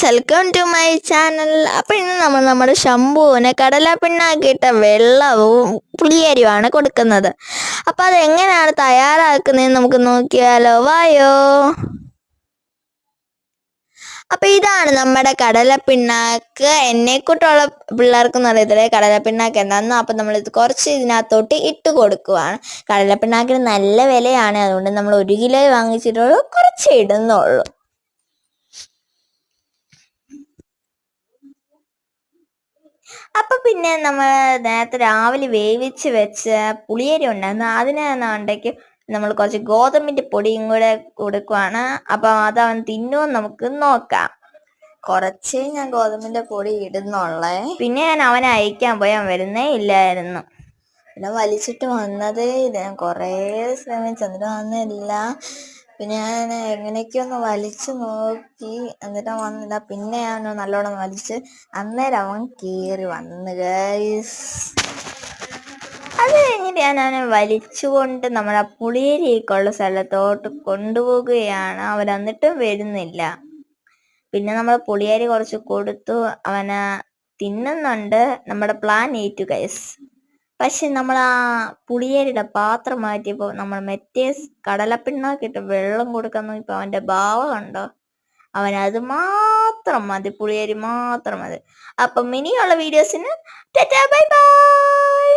Guys, welcome to my channel. അപ്പോൾ ഇന്ന് നമ്മൾ നമ്മുടെ ശംഭുവിന് കടലപ്പിണ്ണാക്കിയിട്ട വെള്ളവും പുളിയരിയുമാണ് കൊടുക്കുന്നത്. അപ്പോൾ അതെങ്ങനെയാണ് തയ്യാറാക്കുന്നതെന്ന് നമുക്ക് നോക്കിയാലോ, വായോ. അപ്പോൾ ഇതാണ് നമ്മുടെ കടലപ്പിണ്ണാക്ക്. എന്നെക്കൂട്ടുള്ള പിള്ളേർക്കൊന്നും അറിയത്തില്ലേ കടലപ്പിണ്ണാക്ക് എന്താണെന്ന്. അപ്പം നമ്മളിത് കുറച്ച് ഇതിനകത്തോട്ട് ഇട്ട് കൊടുക്കുവാണ്. കടലപ്പിണ്ണാക്കിന് നല്ല വിലയാണ്, അതുകൊണ്ട് നമ്മൾ 1 കിലോ വാങ്ങിച്ചിട്ടുള്ളൂ, കുറച്ച് ഇടുന്നുള്ളൂ. അപ്പം പിന്നെ നമ്മൾ നേരത്തെ രാവിലെ വേവിച്ച് വെച്ച പുളിയരി ഉണ്ടായിരുന്നു, അതിനാണെങ്കിൽ നമ്മൾ കുറച്ച് ഗോതമ്പിൻ്റെ പൊടിയും കൂടെ കൊടുക്കുവാണ്. അപ്പം അതവൻ തിന്നുമെന്ന് നമുക്ക് നോക്കാം. കുറച്ചേ ഞാൻ ഗോതമ്പിൻ്റെ പൊടി ഇടുന്നുള്ളേ. പിന്നെ ഞാൻ അവനെ അയക്കാൻ പോയി, അവൻ വരുന്നേ ഇല്ലായിരുന്നു. പിന്നെ വലിച്ചിട്ട് വന്നതേ ഇല്ല. ഞാൻ കുറേ ശ്രമിച്ചു, എന്നിട്ട് വന്നില്ല. പിന്നെ ഞാൻ എങ്ങനെയൊക്കെയോ ഒന്ന് വലിച്ചു നോക്കി, എന്നിട്ട് വന്നില്ല. പിന്നെ ഞാൻ നല്ലോണം വലിച്ച്, അന്നേരം അവൻ കയറി വന്ന് ഗൈസ്. അത് കഴിഞ്ഞിട്ട് ഞാൻ വലിച്ചുകൊണ്ട് നമ്മുടെ പുളിയരിയൊക്കെയുള്ള സ്ഥലത്തോട്ട് കൊണ്ടുപോകുകയാണ്. അവൻ എന്നിട്ടും വരുന്നില്ല. പിന്നെ നമ്മൾ പുളിയരി കുറച്ച് കൊടുത്തു, അവന് തിന്നുന്നുണ്ട്. നമ്മുടെ പ്ലാൻ ഏറ്റു ഗൈസ്. പക്ഷെ നമ്മൾ ആ പുളിയരിയുടെ പാത്രം മാറ്റിയപ്പോൾ നമ്മൾ മറ്റേ കടലപ്പിണ്ണാക്കിട്ട് വെള്ളം കൊടുക്കാൻ നോക്കിയപ്പോൾ അവൻ്റെ ഭാവം കണ്ടോ. അവനത് മാത്രം മതി, പുളിയരി മാത്രം മതി. അപ്പം ഇനിയുള്ള വീഡിയോസിന് ടാറ്റാ ബൈ ബൈ.